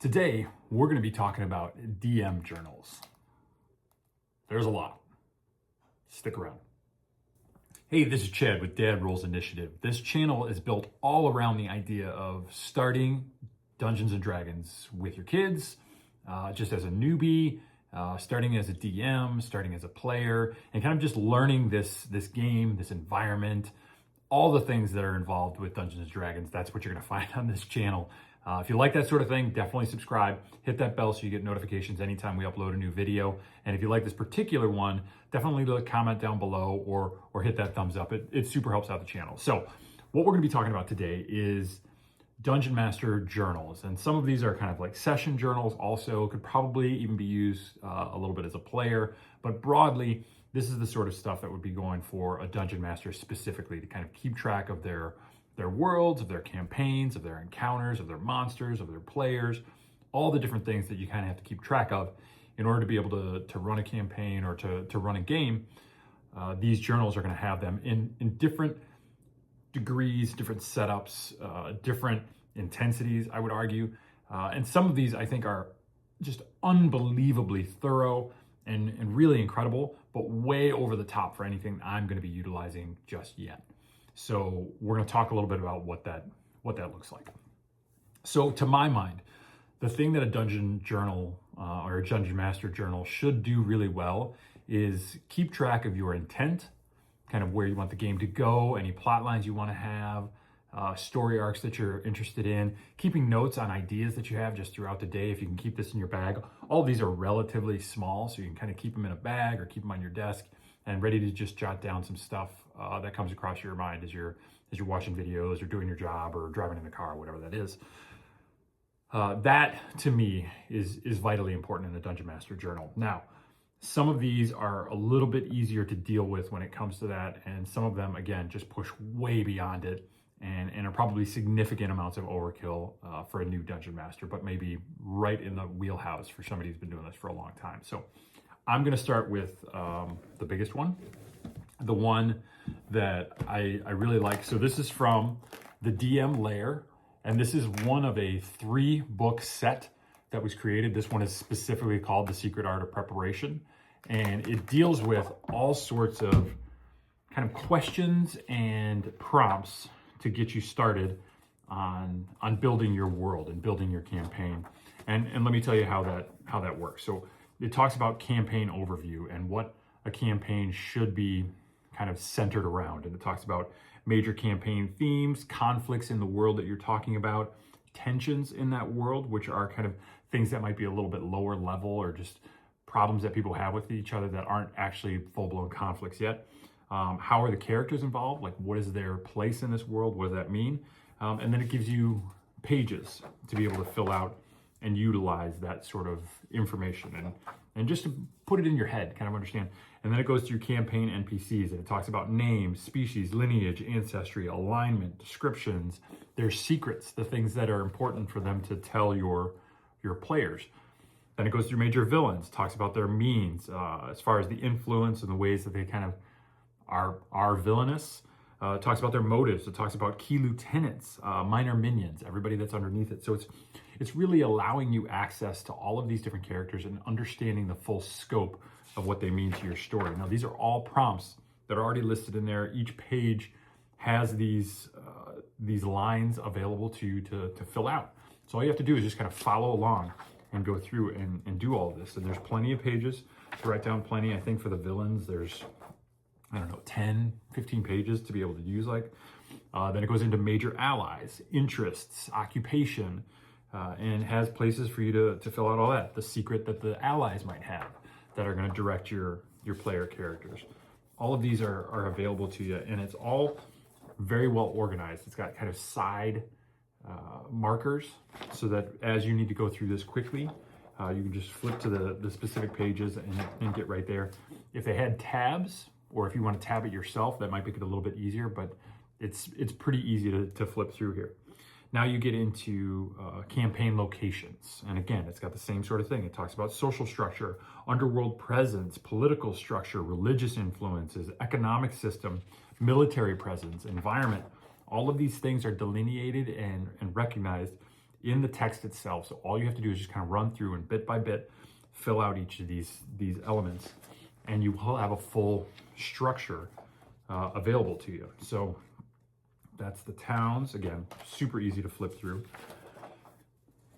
Today, we're going to be talking about DM journals. There's a lot. Stick around. Hey, this is Chad with Dad Rolls Initiative. This channel is built all around the idea of starting Dungeons and Dragons with your kids, just as a newbie, starting as a DM, starting as a player, and kind of just learning this game, this environment, all the things that are involved with Dungeons and Dragons. That's what you're going to find on this channel. If you like that sort of thing, definitely subscribe. Hit that bell so you get notifications anytime we upload a new video. And if you like this particular one, definitely leave a comment down below or hit that thumbs up. It super helps out the channel. So what we're going to be talking about today is Dungeon Master journals. And some of these are kind of like session journals also, could probably even be used a little bit as a player. But broadly, this is the sort of stuff that would be going for a Dungeon Master specifically to kind of keep track of their worlds, of their campaigns, of their encounters, of their monsters, of their players, all the different things that you kind of have to keep track of in order to be able to run a campaign or to run a game. These journals are going to have them in different degrees, different setups, different intensities, I would argue. And some of these I think are just unbelievably thorough and really incredible, but way over the top for anything I'm going to be utilizing just yet. So we're going to talk a little bit about what that looks like. So to my mind, the thing that a dungeon journal or a Dungeon Master journal should do really well is keep track of your intent, kind of where you want the game to go, any plot lines you want to have, story arcs that you're interested in, keeping notes on ideas that you have just throughout the day. If you can keep this in your bag, all of these are relatively small, so you can kind of keep them in a bag or keep them on your desk and ready to just jot down some stuff that comes across your mind as you're watching videos or doing your job or driving in the car, whatever that is. That to me is vitally important in a Dungeon Master journal. Now, some of these are a little bit easier to deal with when it comes to that, and some of them, again, just push way beyond it and are probably significant amounts of overkill for a new Dungeon Master, but maybe right in the wheelhouse for somebody who's been doing this for a long time. So I'm going to start with the biggest one, the one that I really like. So this is from the DM Lair, and this is one of a 3-book set that was created. This one is specifically called The Secret Art of Preparation, and it deals with all sorts of kind of questions and prompts to get you started on building your world and building your campaign. And let me tell you how that works. So it talks about campaign overview and what a campaign should be kind of centered around. And it talks about major campaign themes, conflicts in the world that you're talking about, tensions in that world, which are kind of things that might be a little bit lower level or just problems that people have with each other that aren't actually full-blown conflicts yet. How are the characters involved? Like, what is their place in this world? What does that mean? And then it gives you pages to be able to fill out and utilize that sort of information and just to put it in your head, kind of understand. And then it goes through campaign NPCs and it talks about names, species, lineage, ancestry, alignment, descriptions, their secrets, the things that are important for them to tell your players. Then it goes through major villains, talks about their means, as far as the influence and the ways that they kind of are villainous. It talks about their motives. It talks about key lieutenants, minor minions, everybody that's underneath it. So it's really allowing you access to all of these different characters and understanding the full scope of what they mean to your story. Now, these are all prompts that are already listed in there. Each page has these lines available to you to fill out. So all you have to do is just kind of follow along and go through and do all of this. And there's plenty of pages to write down plenty. I think for the villains, there's, 10, 15 pages to be able to use like. Then it goes into major allies, interests, occupation, and has places for you to fill out all that. The secret that the allies might have that are going to direct your player characters. All of these are available to you, and it's all very well organized. It's got kind of side markers so that as you need to go through this quickly, you can just flip to the specific pages and get right there. If they had tabs, or if you want to tab it yourself, that might make it a little bit easier, but it's pretty easy to flip through here. Now you get into campaign locations. And again, it's got the same sort of thing. It talks about social structure, underworld presence, political structure, religious influences, economic system, military presence, environment. All of these things are delineated and recognized in the text itself. So all you have to do is just kind of run through and bit by bit fill out each of these elements, and you will have a full structure available to you. So that's the towns. Again, super easy to flip through.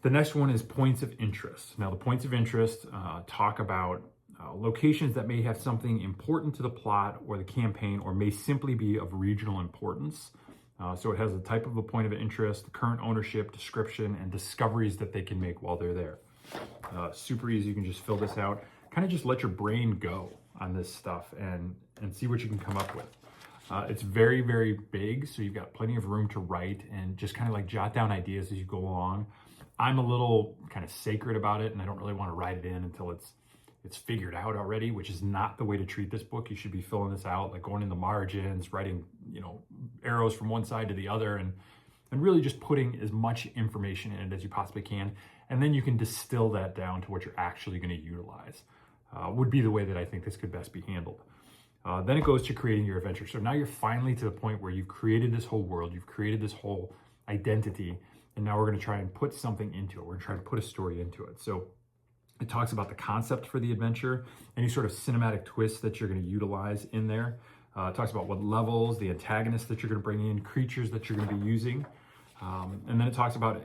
The next one is points of interest. Now, the points of interest talk about locations that may have something important to the plot or the campaign, or may simply be of regional importance. So it has a type of a point of interest, current ownership, description, and discoveries that they can make while they're there. Super easy. You can just fill this out. Kind of just let your brain go on this stuff and see what you can come up with. It's very, very big, so you've got plenty of room to write and just kind of like jot down ideas as you go along. I'm a little kind of sacred about it, and I don't really want to write it in until it's figured out already, which is not the way to treat this book. You should be filling this out, like going in the margins, writing, arrows from one side to the other, and really just putting as much information in it as you possibly can. And then you can distill that down to what you're actually going to utilize, would be the way that I think this could best be handled. Then it goes to creating your adventure. So now you're finally to the point where you've created this whole world, you've created this whole identity, and now we're going to try and put something into it. We're going to try and put a story into it. So it talks about the concept for the adventure, any sort of cinematic twists that you're going to utilize in there. It talks about what levels, the antagonists that you're going to bring in, creatures that you're going to be using. And then it talks about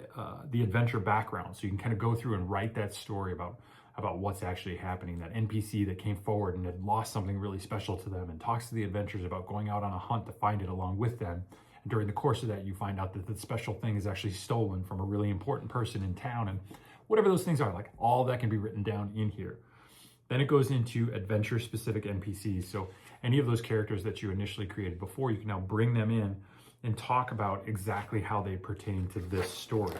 the adventure background. So you can kind of go through and write that story about what's actually happening, that NPC that came forward and had lost something really special to them, and talks to the adventurers about going out on a hunt to find it along with them. And during the course of that, you find out that the special thing is actually stolen from a really important person in town, and whatever those things are, like all that can be written down in here. Then it goes into adventure specific NPCs. So any of those characters that you initially created before, you can now bring them in and talk about exactly how they pertain to this story.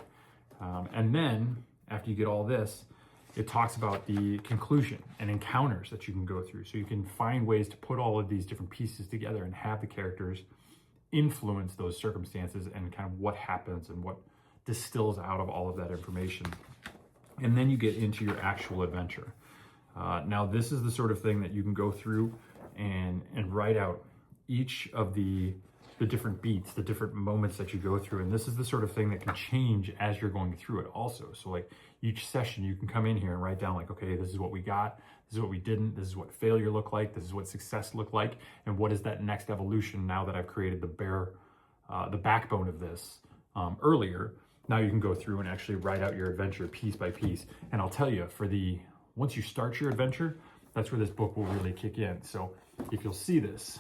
And then after you get all this, it talks about the conclusion and encounters that you can go through. So you can find ways to put all of these different pieces together and have the characters influence those circumstances and kind of what happens and what distills out of all of that information. And then you get into your actual adventure. Now, this is the sort of thing that you can go through and write out each of the different beats, the different moments that you go through. And this is the sort of thing that can change as you're going through it also. So like each session, you can come in here and write down like, okay, this is what we got, this is what we didn't, this is what failure looked like, this is what success looked like, and what is that next evolution now that I've created the backbone of this earlier. Now you can go through and actually write out your adventure piece by piece. And I'll tell you, once you start your adventure, that's where this book will really kick in. So if you'll see this,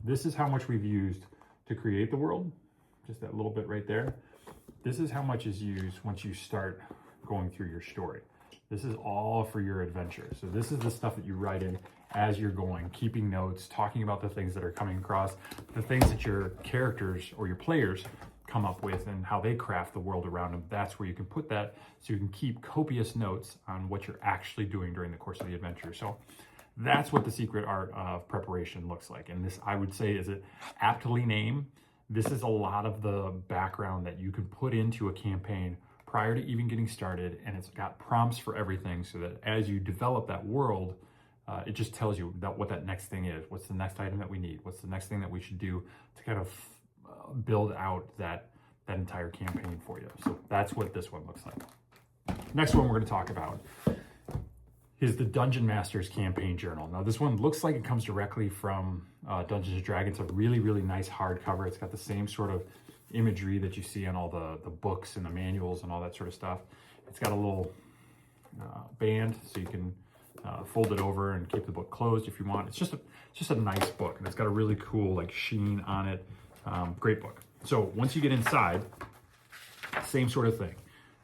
this is how much we've used to create the world, just that little bit right there. This is how much is used once you start going through your story. This is all for your adventure. So this is the stuff that you write in as you're going, keeping notes, talking about the things that are coming across, the things that your characters or your players come up with and how they craft the world around them. That's where you can put that, so you can keep copious notes on what you're actually doing during the course of the adventure. So that's what the secret art of preparation looks like. And this, I would say, is it aptly named. This is a lot of the background that you can put into a campaign prior to even getting started. And it's got prompts for everything, so that as you develop that world, it just tells you what that next thing is. What's the next item that we need? What's the next thing that we should do to kind of build out that entire campaign for you. So that's what this one looks like. Next one we're going to talk about is the Dungeon Master's Campaign Journal. Now this one looks like it comes directly from Dungeons & Dragons. It's a really, really nice hardcover. It's got the same sort of imagery that you see on all the books and the manuals and all that sort of stuff. It's got a little band, so you can fold it over and keep the book closed if you want. It's just a nice book, and it's got a really cool like sheen on it. Great book. So once you get inside, same sort of thing.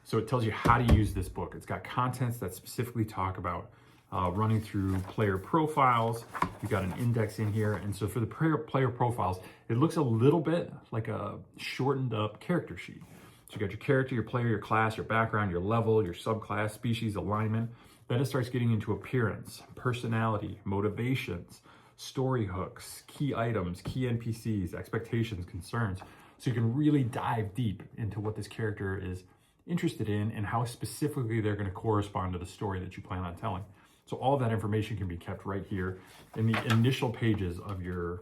So it tells you how to use this book. It's got contents that specifically talk about running through player profiles. You've got an index in here. And so for the player profiles, it looks a little bit like a shortened up character sheet. So you got your character, your player, your class, your background, your level, your subclass, species, alignment. Then it starts getting into appearance, personality, motivations, story hooks, key items, key NPCs, expectations, concerns. So you can really dive deep into what this character is interested in and how specifically they're going to correspond to the story that you plan on telling. So all of that information can be kept right here in the initial pages of your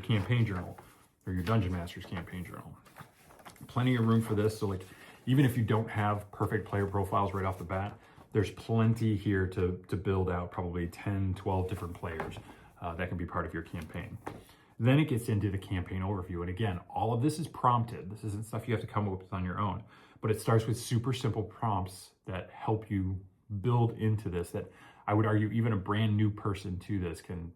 campaign journal, or your Dungeon Master's Campaign Journal. Plenty of room for this. So like even if you don't have perfect player profiles right off the bat, there's plenty here to build out probably 10, 12 different players that can be part of your campaign. Then it gets into the campaign overview. And again, all of this is prompted. This isn't stuff you have to come up with on your own, but it starts with super simple prompts that help you build into this, that I would argue even a brand new person to this can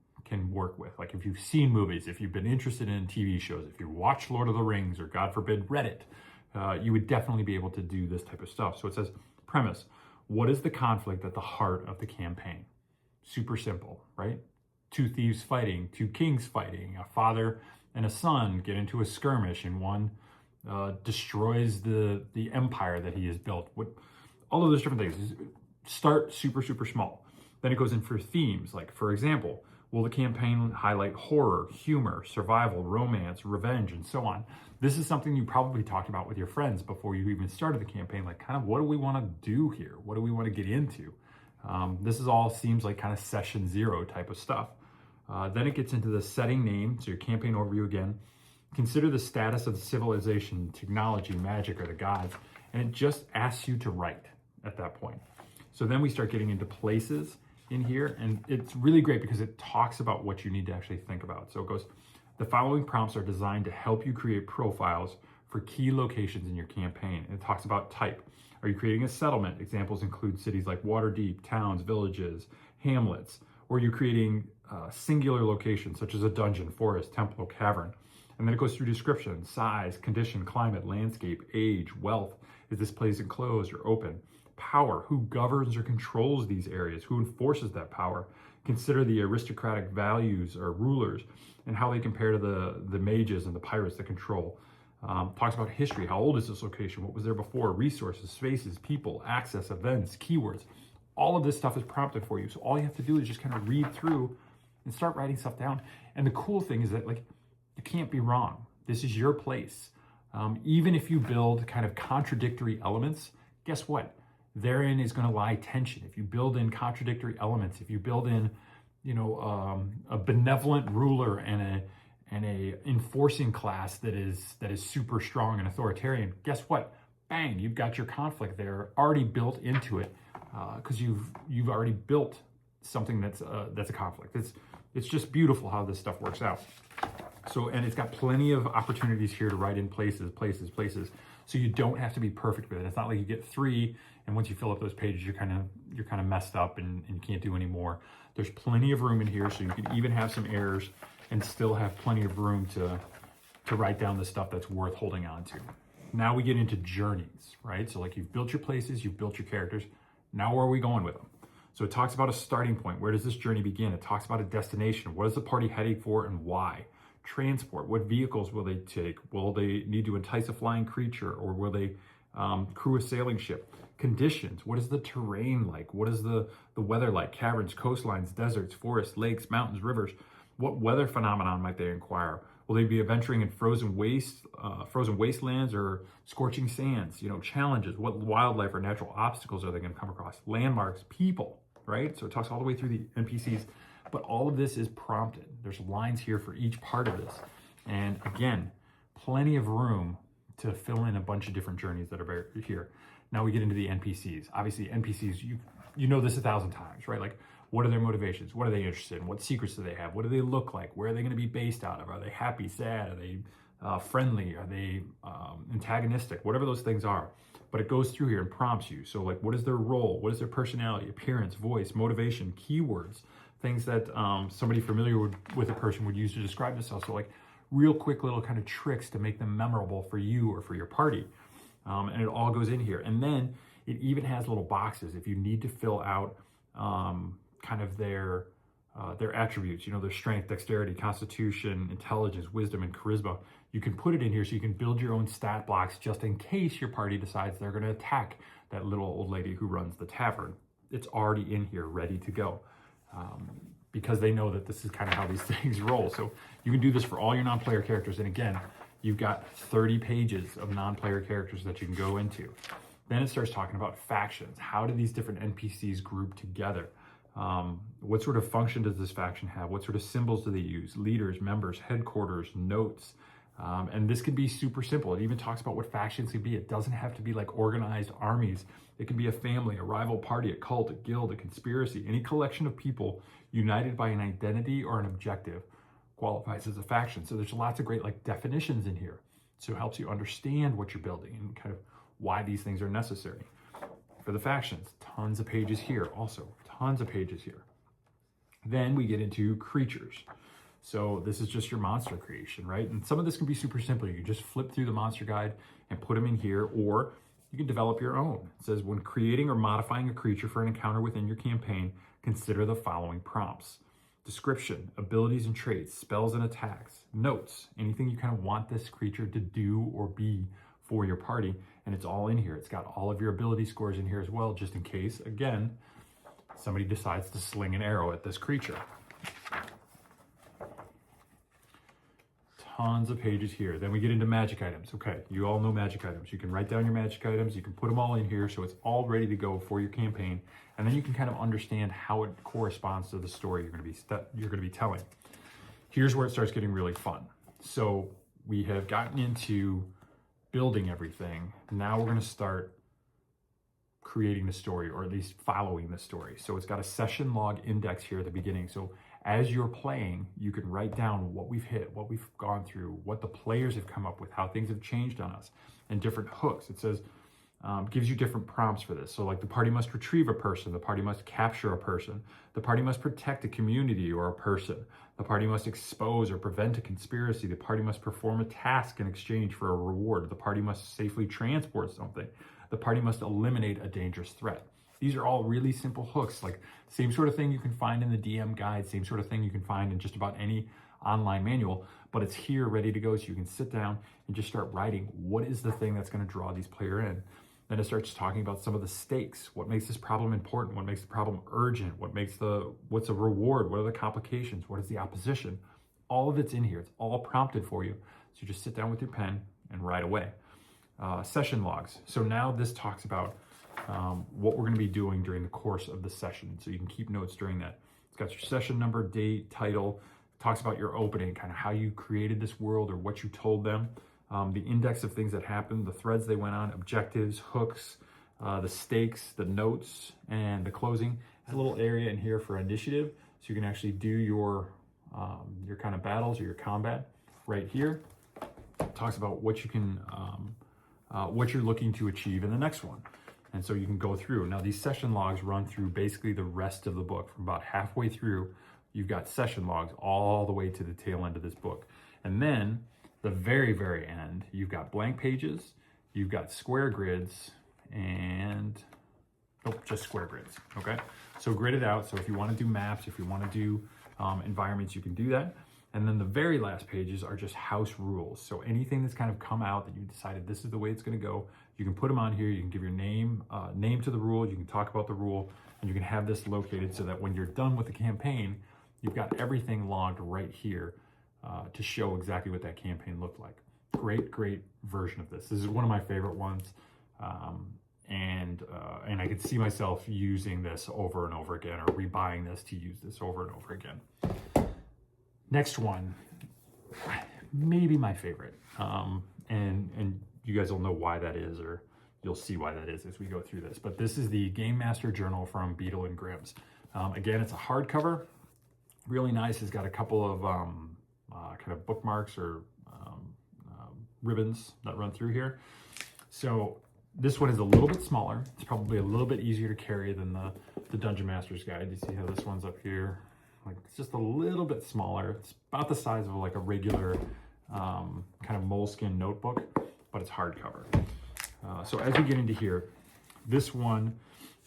work with. Like if you've seen movies, if you've been interested in TV shows, if you watch Lord of the Rings, or God forbid, Reddit, you would definitely be able to do this type of stuff. So it says, premise, what is the conflict at the heart of the campaign? Super simple, right? Two thieves fighting, two kings fighting, a father and a son get into a skirmish, and one destroys the empire that he has built. All of those different things. Start super, super small. Then it goes in for themes, like, for example, will the campaign highlight horror, humor, survival, romance, revenge, and so on? This is something you probably talked about with your friends before you even started the campaign, like kind of what do we want to do here? What do we want to get into? This is all seems like kind of session 0 type of stuff. Then it gets into the setting name, so your campaign overview again. Consider the status of the civilization, technology, magic, or the gods, and it just asks you to write at that point. So then we start getting into places in here, and it's really great because it talks about what you need to actually think about. So it goes, the following prompts are designed to help you create profiles for key locations in your campaign. And it talks about type. Are you creating a settlement? Examples include cities like Waterdeep, towns, villages, hamlets. Or are you creating singular locations such as a dungeon, forest, temple, or cavern? And then it goes through description, size, condition, climate, landscape, age, wealth. Is this place enclosed or open? Power, who governs or controls these areas? Who enforces that power? Consider the aristocratic values or rulers and how they compare to the mages and the pirates that control. Talks about history. How old is this location? What was there before? Resources, spaces, people, access, events, keywords. All of this stuff is prompted for you. So all you have to do is just kind of read through and start writing stuff down. And the cool thing is that, like, you can't be wrong. This is your place. Even if you build kind of contradictory elements, guess what? Therein is going to lie tension. If you build in contradictory elements, if you build in, a benevolent ruler and a enforcing class that is super strong and authoritarian, guess what? Bang, you've got your conflict there already built into it, because you've already built something that's a conflict. It's just beautiful how this stuff works out. So, and it's got plenty of opportunities here to write in places. So you don't have to be perfect with it. It's not like you get 3 and once you fill up those pages, you're kind of messed up and you can't do any more. There's plenty of room in here, so you can even have some errors and still have plenty of room to write down the stuff that's worth holding on to. Now we get into journeys, right? So like you've built your places, you've built your characters. Now where are we going with them? So it talks about a starting point. Where does this journey begin? It talks about a destination. What is the party heading for and why? Transport. What vehicles will they take? Will they need to entice a flying creature, or will they crew a sailing ship? Conditions. What is the terrain like? What is the weather like? Caverns, coastlines, deserts, forests, lakes, mountains, rivers. What weather phenomenon might they inquire? Will they be adventuring in frozen wastelands or scorching sands? Challenges. What wildlife or natural obstacles are they going to come across? Landmarks, people, right? So it talks all the way through the NPCs, but all of this is prompted. There's lines here for each part of this. And again, plenty of room to fill in a bunch of different journeys that are here. Now we get into the NPCs. Obviously, NPCs, you know this 1,000 times, right? Like, what are their motivations? What are they interested in? What secrets do they have? What do they look like? Where are they going to be based out of? Are they happy, sad? Are they friendly? Are they antagonistic? Whatever those things are. But it goes through here and prompts you. So like, what is their role? What is their personality, appearance, voice, motivation, keywords, things that somebody familiar with a person would use to describe themselves. So like real quick little kind of tricks to make them memorable for you or for your party. And it all goes in here. And then it even has little boxes if you need to fill out kind of their attributes, their strength, dexterity, constitution, intelligence, wisdom, and charisma. You can put it in here so you can build your own stat blocks just in case your party decides they're going to attack that little old lady who runs the tavern. It's already in here, ready to go, because they know that this is kind of how these things roll. So you can do this for all your non-player characters. And again, you've got 30 pages of non-player characters that you can go into. Then it starts talking about factions. How do these different NPCs group together? What sort of function does this faction have? What sort of symbols do they use? Leaders, members, headquarters, notes, And this can be super simple. It even talks about what factions can be. It doesn't have to be like organized armies. It can be a family, a rival party, a cult, a guild, a conspiracy. Any collection of people united by an identity or an objective qualifies as a faction. So there's lots of great like definitions in here. So it helps you understand what you're building and kind of why these things are necessary. For the factions, tons of pages here also, tons of pages here. Then we get into creatures. So this is just your monster creation, right? And some of this can be super simple. You can just flip through the monster guide and put them in here, or you can develop your own. It says, when creating or modifying a creature for an encounter within your campaign, consider the following prompts. Description, abilities and traits, spells and attacks, notes, anything you kind of want this creature to do or be for your party. And it's all in here. It's got all of your ability scores in here as well, just in case, again, somebody decides to sling an arrow at this creature. Tons of pages here. Then we get into magic items. Okay, you all know magic items. You can write down your magic items. You can put them all in here so it's all ready to go for your campaign. And then you can kind of understand how it corresponds to the story you're going to be telling. Here's where it starts getting really fun. So we have gotten into building everything. Now we're going to start creating the story, or at least following the story. So it's got a session log index here at the beginning. So as you're playing, you can write down what we've hit, what we've gone through, what the players have come up with, how things have changed on us, and different hooks. It says, gives you different prompts for this. So like the party must retrieve a person, the party must capture a person, the party must protect a community or a person, the party must expose or prevent a conspiracy, the party must perform a task in exchange for a reward, the party must safely transport something, the party must eliminate a dangerous threat. These are all really simple hooks, like same sort of thing you can find in the DM guide, same sort of thing you can find in just about any online manual, but it's here ready to go so you can sit down and just start writing what is the thing that's going to draw these players in. Then it starts talking about some of the stakes. What makes this problem important? What makes the problem urgent? What's a reward? What are the complications? What is the opposition? All of it's in here. It's all prompted for you. So you just sit down with your pen and write away. Session logs. So now this talks about what we're going to be doing during the course of the session. So you can keep notes during that. It's got your session number, date, title. It talks about your opening, kind of how you created this world or what you told them. The index of things that happened, the threads they went on, objectives, hooks, the stakes, the notes, and the closing. There's a little area in here for initiative, so you can actually do your kind of battles or your combat right here. It talks about what you can, what you're looking to achieve in the next one. And so you can go through. Now these session logs run through basically the rest of the book. From about halfway through, you've got session logs all the way to the tail end of this book. And then the very, very end, you've got blank pages, you've got square grids, and just square grids, okay? So grid it out. So if you want to do maps, if you want to do environments, you can do that. And then the very last pages are just house rules. So anything that's kind of come out that you decided this is the way it's going to go, you can put them on here. You can give your name to the rule. You can talk about the rule, and you can have this located so that when you're done with the campaign, you've got everything logged right here to show exactly what that campaign looked like. Great version of this. This is one of my favorite ones. And I could see myself using this over and over again, or rebuying this to use this over and over again. Next one, maybe my favorite, and you guys will know why that is, or you'll see why that is as we go through this. But this is the Game Master Journal from Beadle and Grimm's. Again, it's a hardcover, really nice. It's got a couple of kind of bookmarks or ribbons that run through here. So this one is a little bit smaller. It's probably a little bit easier to carry than the Dungeon Master's Guide. You see how this one's up here? Like it's just a little bit smaller. It's about the size of like a regular kind of moleskin notebook, but it's hardcover. So as we get into here, this one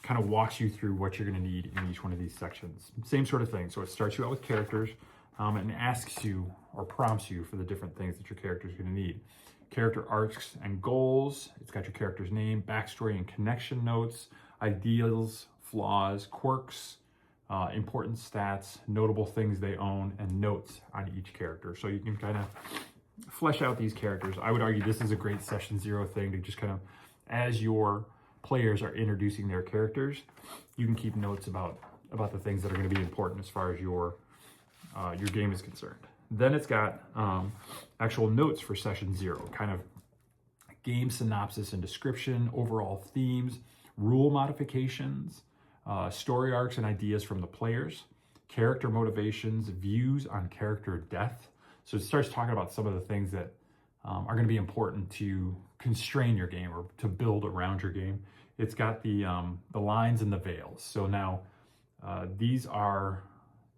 kind of walks you through what you're going to need in each one of these sections. Same sort of thing. So it starts you out with characters and asks you or prompts you for the different things that your character is going to need. Character arcs and goals. It's got your character's name, backstory and connection notes, ideals, flaws, quirks, important stats, notable things they own, and notes on each character. So you can kind of flesh out these characters. I would argue this is a great session 0 thing to just kind of, as your players are introducing their characters, you can keep notes about the things that are going to be important as far as your game is concerned. Then it's got actual notes for session 0, kind of game synopsis and description, overall themes, rule modifications, story arcs and ideas from the players, character motivations, views on character death. So it starts talking about some of the things that are going to be important to constrain your game or to build around your game. It's got the lines and the veils. So now these are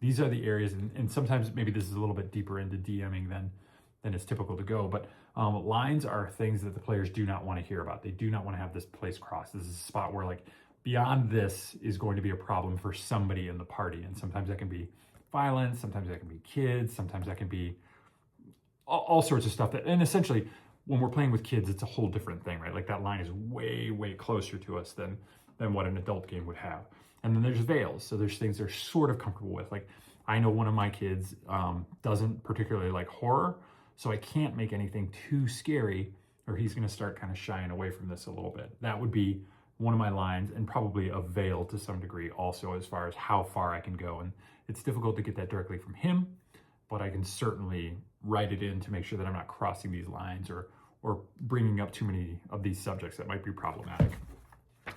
the areas, and sometimes maybe this is a little bit deeper into DMing than is typical to go, but lines are things that the players do not want to hear about. They do not want to have this place crossed. This is a spot where, like, beyond this is going to be a problem for somebody in the party, and sometimes that can be violence, sometimes that can be kids, sometimes that can be all sorts of stuff. And essentially, when we're playing with kids, it's a whole different thing, right? Like, that line is way, way closer to us than what an adult game would have. And then there's veils. So there's things they're sort of comfortable with. Like, I know one of my kids doesn't particularly like horror, so I can't make anything too scary, or he's going to start kind of shying away from this a little bit. That would be one of my lines, and probably a veil to some degree also, as far as how far I can go. And it's difficult to get that directly from him, but I can certainly write it in to make sure that I'm not crossing these lines or bringing up too many of these subjects that might be problematic.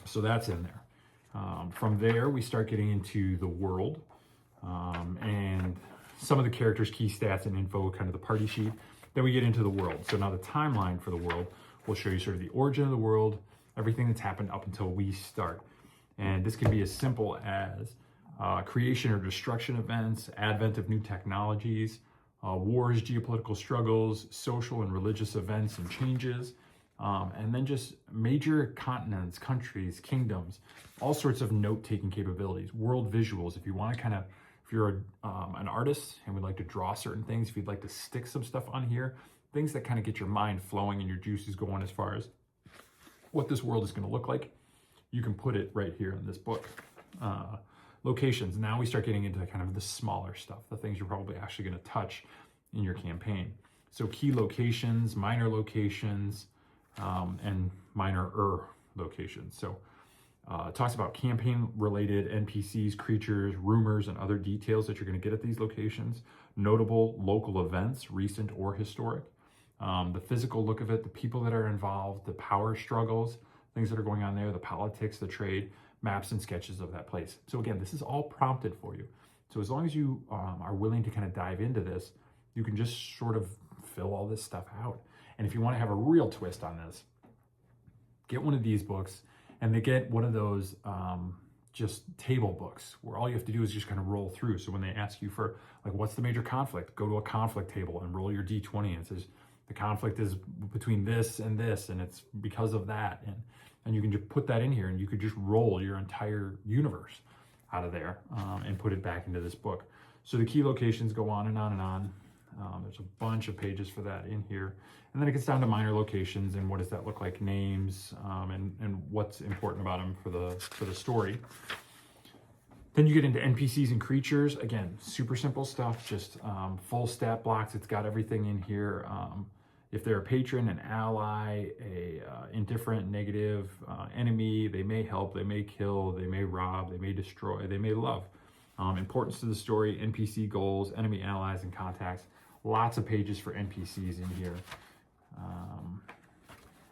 So that's in there. From there, we start getting into the world and some of the characters' key stats and info, kind of the party sheet. Then we get into the world. So now the timeline for the world will show you sort of the origin of the world, everything that's happened up until we start. And this can be as simple as creation or destruction events, advent of new technologies, wars, geopolitical struggles, social and religious events and changes, and then just major continents, countries, kingdoms, all sorts of note-taking capabilities, world visuals. If you want to kind of, if you're an artist and would like to draw certain things, if you'd like to stick some stuff on here, things that kind of get your mind flowing and your juices going as far as what this world is going to look like, you can put it right here in this book. Locations. Now we start getting into kind of the smaller stuff, the things you're probably actually going to touch in your campaign. So key locations, minor locations, and minor locations. So it talks about campaign-related NPCs, creatures, rumors, and other details that you're going to get at these locations. Notable local events, recent or historic. The physical look of it, the people that are involved, the power struggles, things that are going on there, the politics, the trade, maps and sketches of that place. So again, this is all prompted for you. So as long as you are willing to kind of dive into this, you can just sort of fill all this stuff out. And if you want to have a real twist on this, get one of these books, and they get one of those just table books where all you have to do is just kind of roll through. So when they ask you for, like, what's the major conflict, go to a conflict table and roll your D20, and it says the conflict is between this, and it's because of that. And you can just put that in here, and you could just roll your entire universe out of there and put it back into this book. So the key locations go on and on and on. There's a bunch of pages for that in here. And then it gets down to minor locations and what does that look like, names, and what's important about them for the story. Then you get into NPCs and creatures. Again, super simple stuff, just full stat blocks. It's got everything in here. If they're a patron, an ally, a indifferent, negative, enemy, they may help, they may kill, they may rob, they may destroy, they may love. Importance to the story, NPC goals, enemy allies, and contacts. Lots of pages for NPCs in here.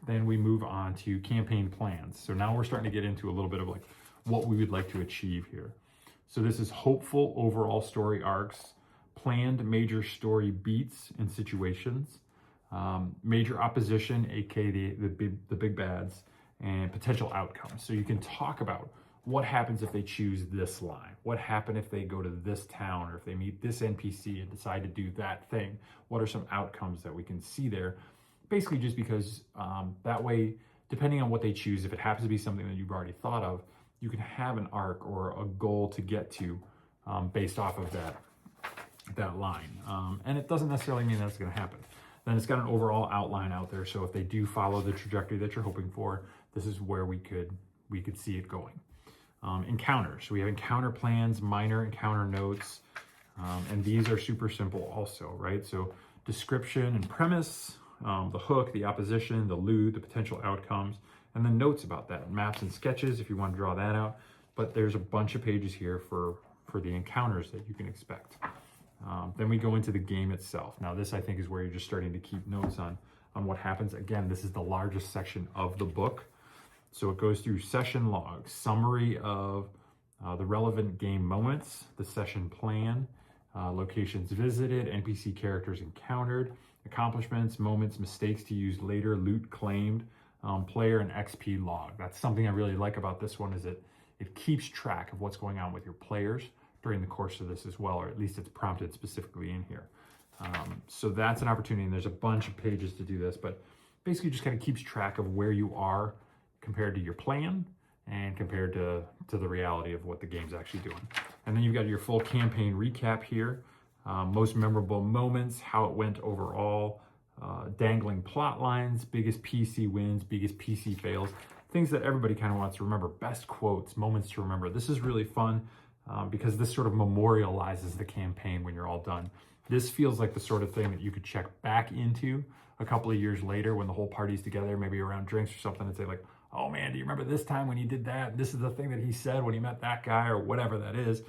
Then we move on to campaign plans. So now we're starting to get into a little bit of like what we would like to achieve here. So this is hopeful overall story arcs, planned major story beats and situations, major opposition, aka the big bads, and potential outcomes. So you can talk about what happens if they choose this line, what happens if they go to this town, or if they meet this NPC and decide to do that thing. What are some outcomes that we can see there? Basically just because that way, depending on what they choose, if it happens to be something that you've already thought of, you can have an arc or a goal to get to based off of that line. And it doesn't necessarily mean that's going to happen. Then it's got an overall outline out there. So if they do follow the trajectory that you're hoping for, this is where we could see it going. Encounters. So we have encounter plans, minor encounter notes, and these are super simple also, right? So description and premise, the hook, the opposition, the loot, the potential outcomes, and then notes about that, maps and sketches if you want to draw that out. But there's a bunch of pages here for the encounters that you can expect. Then we go into the game itself. Now this I think is where you're just starting to keep notes on what happens. Again, this is the largest section of the book. So it goes through session logs, summary of the relevant game moments, the session plan, locations visited, NPC characters encountered, accomplishments, moments, mistakes to use later, loot claimed, player and XP log. That's something I really like about this one, is it keeps track of what's going on with your players during the course of this as well, or at least it's prompted specifically in here. So that's an opportunity, and there's a bunch of pages to do this, but basically just kind of keeps track of where you are compared to your plan and compared to the reality of what the game's actually doing. And then you've got your full campaign recap here, most memorable moments, how it went overall, dangling plot lines, biggest PC wins, biggest PC fails, things that everybody kind of wants to remember, best quotes, moments to remember. This is really fun because this sort of memorializes the campaign when you're all done. This feels like the sort of thing that you could check back into a couple of years later when the whole party's together, maybe around drinks or something, and say like, oh man, do you remember this time when he did that? This is the thing that he said when he met that guy, or whatever that is.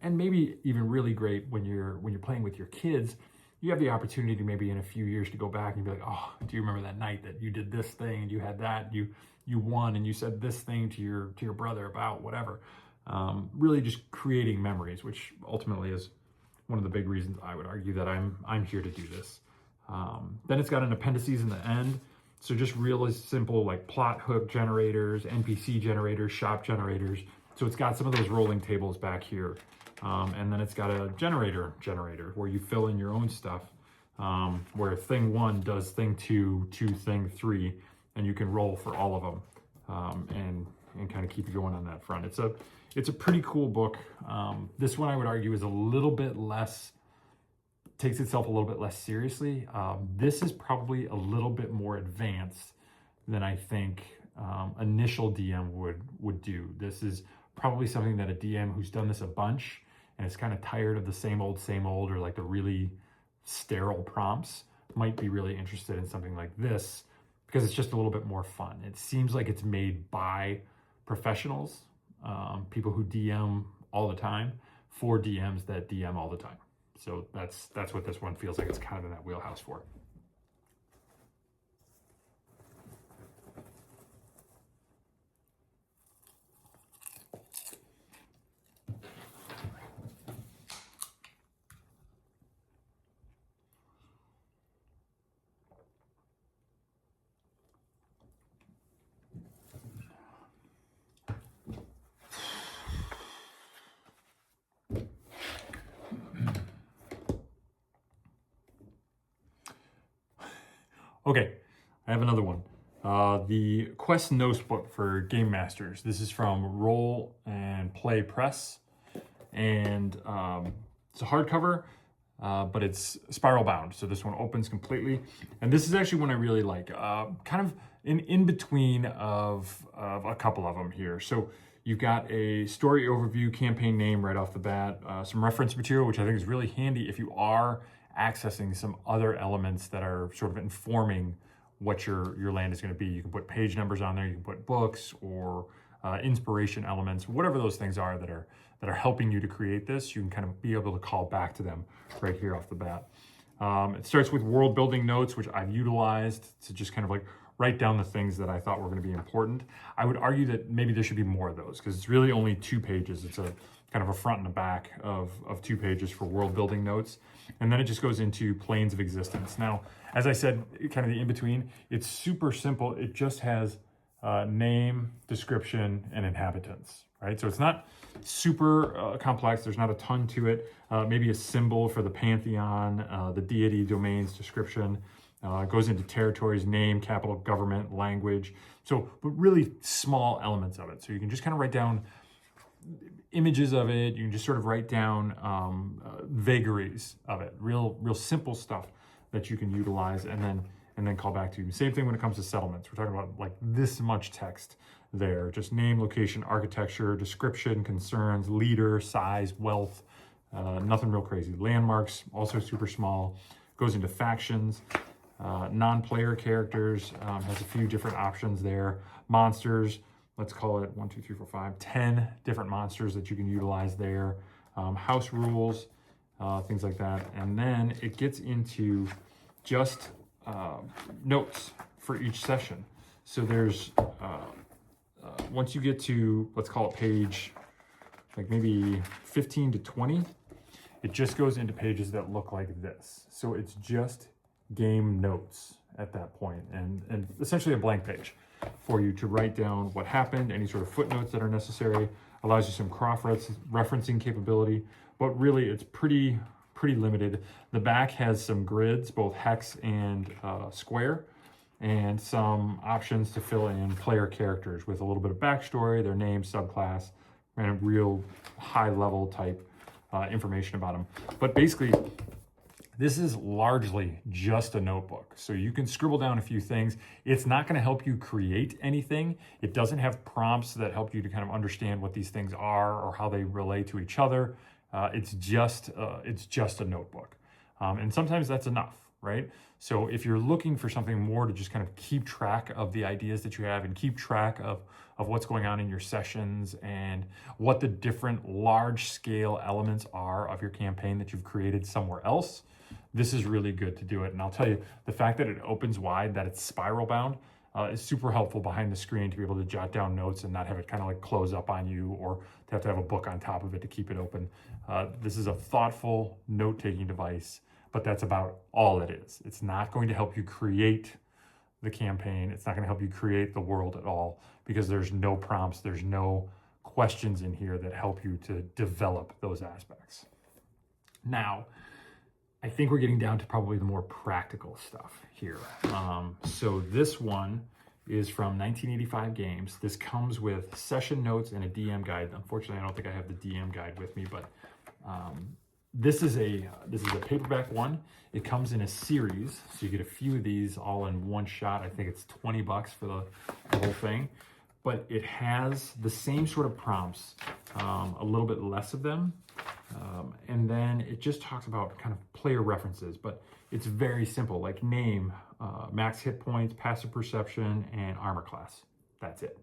And maybe even really great when you're playing with your kids, you have the opportunity maybe in a few years to go back and be like, oh, do you remember that night that you did this thing and you had that, you won and you said this thing to your brother about whatever. Really just creating memories, which ultimately is one of the big reasons I would argue that I'm here to do this. Then it's got an appendices in the end. So just really simple like plot hook generators, NPC generators, shop generators. So it's got some of those rolling tables back here. And then it's got a generator where you fill in your own stuff, where thing 1 does thing 2 to thing 3, and you can roll for all of them, and kind of keep going on that front. It's a pretty cool book. This one I would argue is a little bit less, takes itself a little bit less seriously. This is probably a little bit more advanced than I think initial DM would do. This is probably something that a DM who's done this a bunch and is kind of tired of the same old, or like the really sterile prompts might be really interested in something like this, because it's just a little bit more fun. It seems like it's made by professionals, people who DM all the time, for DMs that DM all the time. So that's what this one feels like. It's kind of in that wheelhouse for. Okay, I have another one. The Quest Notebook for Game Masters. This is from Roll and Play Press, and it's a hardcover, but it's spiral bound. So this one opens completely, and this is actually one I really like. Kind of in between of a couple of them here. So you've got a story overview, campaign name right off the bat, some reference material, which I think is really handy if you are accessing some other elements that are sort of informing what your land is going to be. You can put page numbers on there, you can put books or inspiration elements, whatever those things are that are helping you to create this. You can kind of be able to call back to them right here off the bat. It starts with world building notes, which I've utilized to just kind of like write down the things that I thought were going to be important. I would argue that maybe there should be more of those, because it's really only 2 pages. It's a kind of a front and a back of 2 pages for world building notes. And then it just goes into planes of existence. Now, as I said, kind of the in-between, it's super simple. It just has name, description, and inhabitants, right? So it's not super complex. There's not a ton to it. Maybe a symbol for the pantheon, the deity, domains, description. It goes into territories, name, capital, government, language. So, but really small elements of it. So you can just kind of write down images of it. You can just sort of write down vagaries of it, real simple stuff that you can utilize and then call back to. Same thing when it comes to settlements. We're talking about like this much text there, just name, location, architecture, description, concerns, leader, size, wealth, nothing real crazy. Landmarks, also super small. Goes into factions, non-player characters, has a few different options there. Monsters, let's call it 10 different monsters that you can utilize there. House rules, things like that. And then it gets into just notes for each session. So there's, once you get to, let's call it page, like maybe 15 to 20, it just goes into pages that look like this. So it's just game notes at that point, and essentially a blank page for you to write down what happened, any sort of footnotes that are necessary, allows you some cross-referencing capability, but really it's pretty limited. The back has some grids, both hex and square, and some options to fill in player characters with a little bit of backstory, their name, subclass, and a real high-level type information about them. But basically, this is largely just a notebook. So you can scribble down a few things. It's not going to help you create anything. It doesn't have prompts that help you to kind of understand what these things are or how they relate to each other. It's just a notebook. And sometimes that's enough, right? So if you're looking for something more to just kind of keep track of the ideas that you have and keep track of what's going on in your sessions and what the different large scale elements are of your campaign that you've created somewhere else, this is really good to do it. And I'll tell you, the fact that it opens wide, that it's spiral bound, is super helpful behind the screen to be able to jot down notes and not have it kind of like close up on you or to have a book on top of it to keep it open. This is a thoughtful note-taking device, but that's about all it is. It's not going to help you create the campaign. It's not going to help you create the world at all because there's no prompts, there's no questions in here that help you to develop those aspects. Now, I think we're getting down to probably the more practical stuff here. So this one is from 1985 Games. This comes with session notes and a DM guide. Unfortunately, I don't think I have the DM guide with me, but this is a paperback one. It comes in a series, so you get a few of these all in one shot. I think it's $20 for the whole thing, but it has the same sort of prompts, a little bit less of them. And then it just talks about kind of player references, but it's very simple, like name, max hit points, passive perception, and armor class. That's it.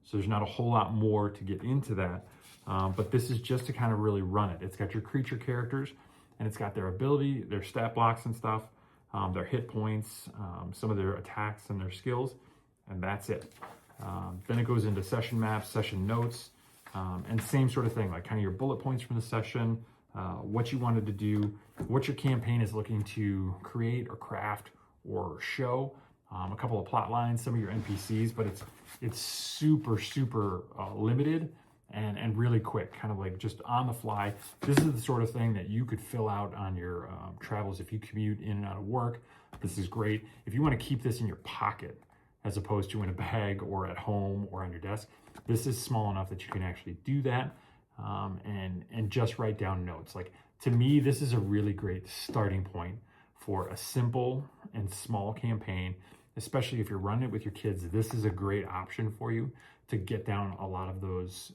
So there's not a whole lot more to get into that, but this is just to kind of really run it. It's got your creature characters, and it's got their ability, their stat blocks and stuff, their hit points, some of their attacks and their skills, and that's it. Then it goes into session maps, session notes, and same sort of thing, like kind of your bullet points from the session, what you wanted to do, what your campaign is looking to create or craft or show, a couple of plot lines, some of your NPCs, but it's super limited and really quick, kind of like just on the fly. This is the sort of thing that you could fill out on your travels if you commute in and out of work. This is great. If you want to keep this in your pocket as opposed to in a bag or at home or on your desk, this is small enough that you can actually do that and just write down notes. Like, to me, this is a really great starting point for a simple and small campaign, especially if you're running it with your kids. This is a great option for you to get down a lot of those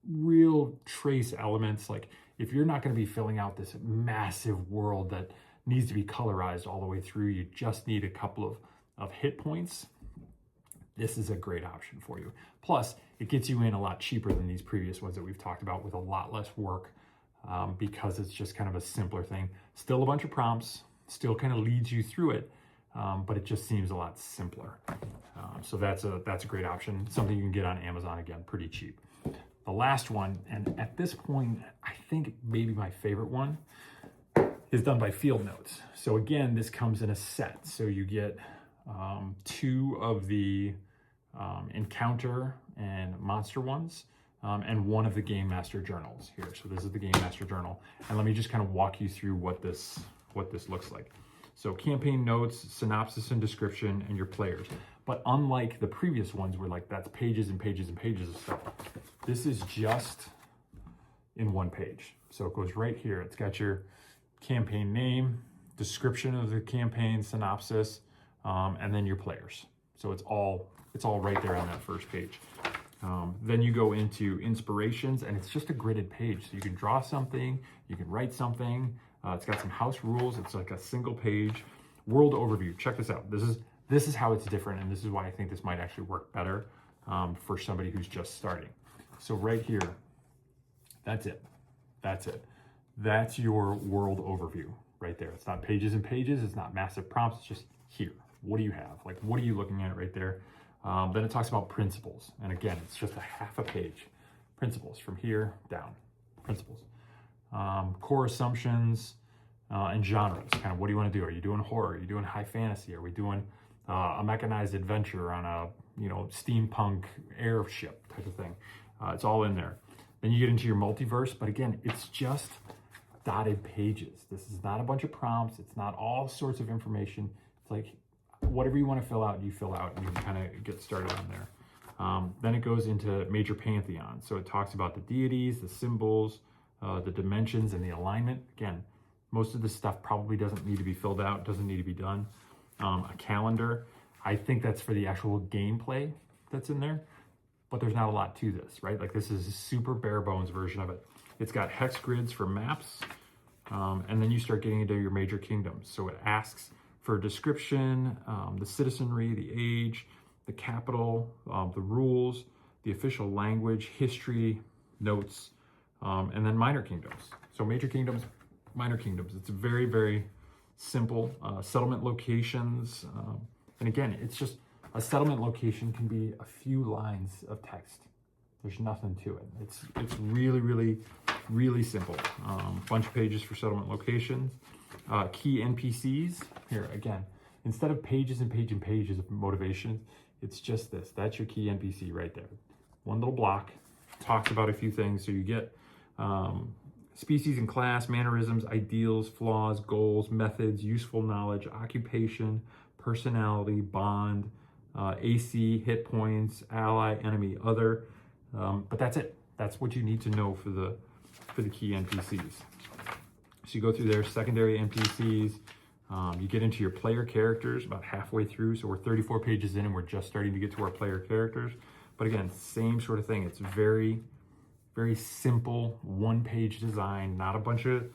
real trace elements. Like, if you're not going to be filling out this massive world that needs to be colorized all the way through, you just need a couple of hit points, this is a great option for you. Plus, it gets you in a lot cheaper than these previous ones that we've talked about, with a lot less work, because it's just kind of a simpler thing. Still a bunch of prompts, still kind of leads you through it, but it just seems a lot simpler. So that's a great option, something you can get on Amazon, again, pretty cheap. The last one, and at this point, I think maybe my favorite one, is done by Field Notes. So again, this comes in a set. So you get 2 of the encounter and monster ones, and 1 of the Game Master journals here. So this is the Game Master journal, and let me just kind of walk you through what this looks like. So campaign notes, synopsis and description, and your players. But unlike the previous ones where like that's pages and pages and pages of stuff, this is just in one page. So it goes right here. It's got your campaign name, description of the campaign, synopsis, and then your players. So it's all right there on that first page. Then you go into inspirations, and it's just a gridded page. So you can draw something, you can write something. It's got some house rules. It's like a single page world overview. Check this out. This is how it's different, and this is why I think this might actually work better for somebody who's just starting. So right here, that's it. That's your world overview right there. It's not pages and pages. It's not massive prompts. It's just here. What do you have? Like, what are you looking at right there? Then it talks about principles. And again, it's just a half a page. Principles from here down. Principles. Core assumptions and genres. Kind of what do you want to do? Are you doing horror? Are you doing high fantasy? Are we doing a mechanized adventure on a steampunk airship type of thing? It's all in there. Then you get into your multiverse, but again, it's just dotted pages. This is not a bunch of prompts. It's not all sorts of information. It's like whatever you want to fill out, you fill out, and you can kind of get started on there. Then it goes into major pantheons. So it talks about the deities, the symbols, the dimensions, and the alignment. Again, most of this stuff probably doesn't need to be filled out, doesn't need to be done. A calendar, I think that's for the actual gameplay that's in there, but there's not a lot to this, right? Like this is a super bare bones version of it. It's got hex grids for maps, and then you start getting into your major kingdoms. So it asks for a description, the citizenry, the age, the capital, the rules, the official language, history, notes, and then minor kingdoms. So major kingdoms, minor kingdoms. It's very, very simple. Settlement locations. And again, it's just a settlement location can be a few lines of text. There's nothing to it. It's really, really, really simple. Bunch of pages for settlement locations. Key NPCs. Here, again, instead of pages and pages of motivation, it's just this. That's your key NPC right there. One little block, talks about a few things. So you get species and class, mannerisms, ideals, flaws, goals, methods, useful knowledge, occupation, personality, bond, AC, hit points, ally, enemy, other. But that's it. That's what you need to know for the key NPCs. So you go through there, secondary NPCs. You get into your player characters about halfway through. So we're 34 pages in and we're just starting to get to our player characters. But again, same sort of thing. It's very, very simple one-page design, not a bunch of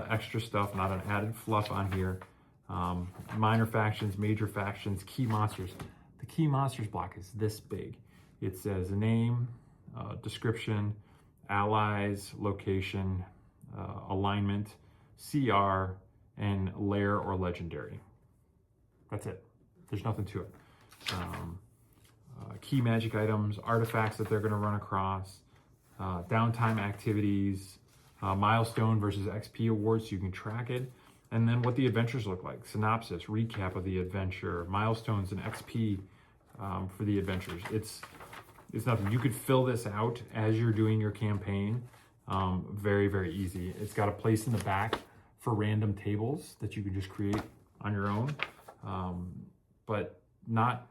extra stuff, not an added fluff on here. Minor factions, major factions, key monsters. The key monsters block is this big. It says name, description, allies, location, alignment, CR, and lair or legendary. That's it. There's nothing to it. Key magic items, artifacts that they're going to run across, downtime activities, milestone versus XP awards, so you can track it, and then what the adventures look like. Synopsis, recap of the adventure, milestones, and XP for the adventures. It's nothing. You could fill this out as you're doing your campaign. Very, very easy. It's got a place in the back for random tables that you can just create on your own, but not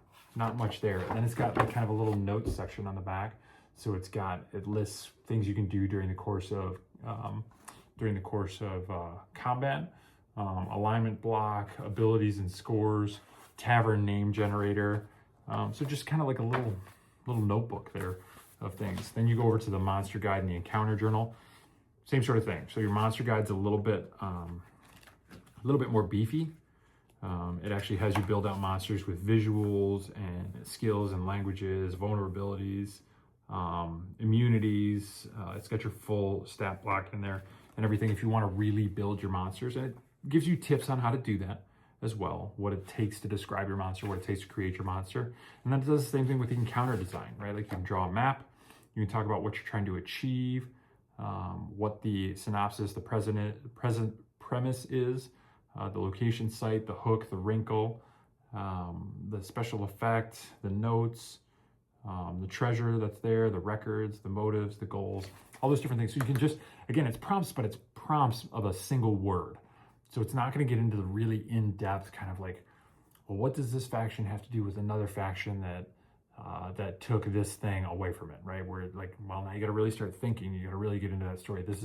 much there. And then it's got like kind of a little notes section on the back. So it lists things you can do during the course of combat, alignment block, abilities and scores, tavern name generator. So just kind of like a little notebook there of things. Then you go over to the monster guide and the encounter journal. Same sort of thing. So your monster guide's a little bit more beefy. It actually has you build out monsters with visuals and skills and languages, vulnerabilities, immunities. It's got your full stat block in there and everything if you want to really build your monsters. And it gives you tips on how to do that as well, what it takes to describe your monster, what it takes to create your monster. And then it does the same thing with the encounter design, right? Like you can draw a map, you can talk about what you're trying to achieve, what the synopsis, the present premise is, the location site, the hook, the wrinkle, the special effect, the notes, the treasure that's there, the records, the motives, the goals, all those different things. So you can just, again, it's prompts, but it's prompts of a single word. So it's not going to get into the really in-depth kind of like, well, what does this faction have to do with another faction that took this thing away from it, right? Where like, well, now you got to really start thinking. You got to really get into that story. This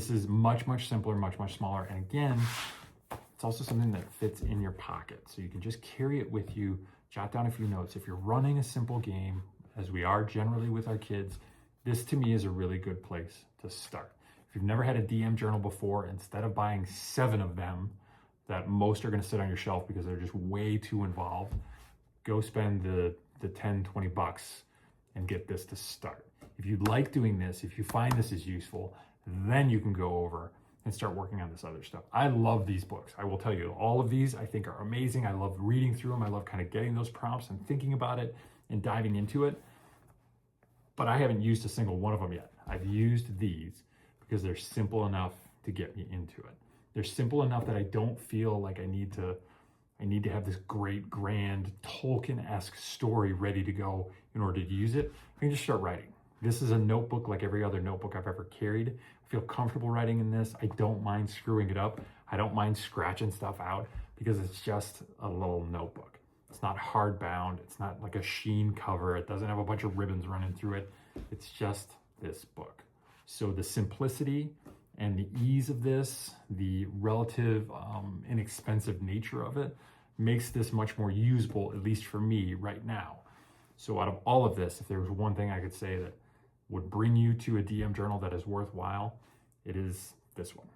is much, much simpler, much, much smaller. And again, it's also something that fits in your pocket. So you can just carry it with you, jot down a few notes. If you're running a simple game, as we are generally with our kids, this to me is a really good place to start. If you've never had a DM journal before, instead of buying 7 of them that most are going to sit on your shelf because they're just way too involved, go spend the 10, 20 bucks and get this to start. If you like doing this, if you find this is useful, then you can go over and start working on this other stuff. I love these books. I will tell you, all of these I think are amazing. I love reading through them. I love kind of getting those prompts and thinking about it and diving into it. But I haven't used a single one of them yet. I've used these because they're simple enough to get me into it. They're simple enough that I don't feel like I need to have this great, grand, Tolkien-esque story ready to go in order to use it. I can just start writing. This is a notebook like every other notebook I've ever carried. I feel comfortable writing in this. I don't mind screwing it up. I don't mind scratching stuff out because it's just a little notebook. It's not hardbound. It's not like a sheen cover. It doesn't have a bunch of ribbons running through it. It's just this book. So the simplicity and the ease of this, the relative inexpensive nature of it, makes this much more usable, at least for me right now. So out of all of this, if there was one thing I could say that would bring you to a DM journal that is worthwhile, it is this one.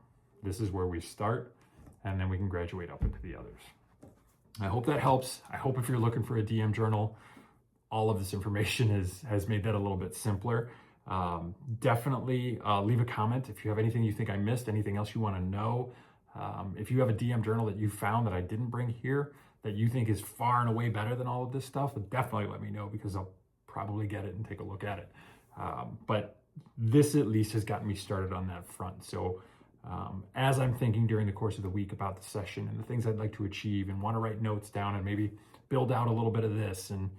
This is where we start, and then we can graduate up into the others. I hope that helps. I hope if you're looking for a DM journal, all of this information has made that a little bit simpler. Definitely leave a comment if you have anything you think I missed, anything else you want to know. If you have a DM journal that you found that I didn't bring here that you think is far and away better than all of this stuff, definitely let me know because I'll probably get it and take a look at it. But this at least has gotten me started on that front. So as I'm thinking during the course of the week about the session and the things I'd like to achieve and want to write notes down and maybe build out a little bit of this and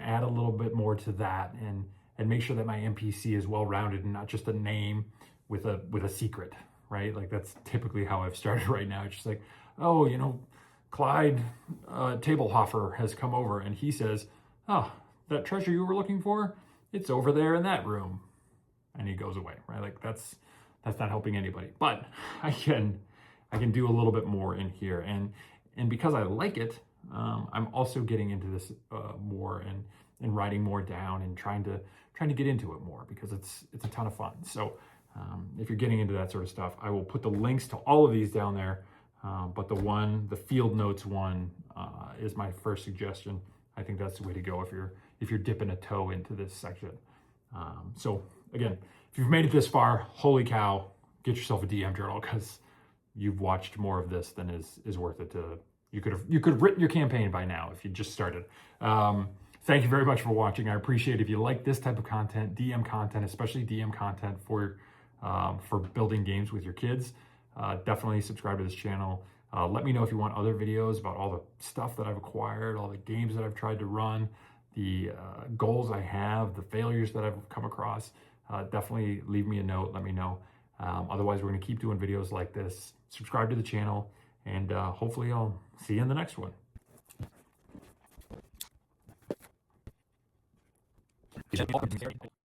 add a little bit more to that and make sure that my NPC is well-rounded and not just a name with a secret, right? Like that's typically how I've started right now. It's just like, oh, you know, Clyde Tablehofer has come over and he says, oh, that treasure you were looking for, it's over there in that room. And he goes away, right? Like that's not helping anybody. But I can do a little bit more in here. And because I like it, I'm also getting into this more and writing more down and trying to get into it more because it's a ton of fun. So if you're getting into that sort of stuff, I will put the links to all of these down there. But the field notes one is my first suggestion. I think that's the way to go if you're dipping a toe into this section. So again, if you've made it this far, holy cow, get yourself a DM journal because you've watched more of this than is worth it to. You could have written your campaign by now if you just started. Thank you very much for watching. I appreciate if you like this type of content, DM content, especially DM content for building games with your kids. Definitely subscribe to this channel. Let me know if you want other videos about all the stuff that I've acquired, all the games that I've tried to run, the goals I have, the failures that I've come across. Definitely leave me a note. Let me know. Otherwise, we're going to keep doing videos like this. Subscribe to the channel, and hopefully I'll see you in the next one.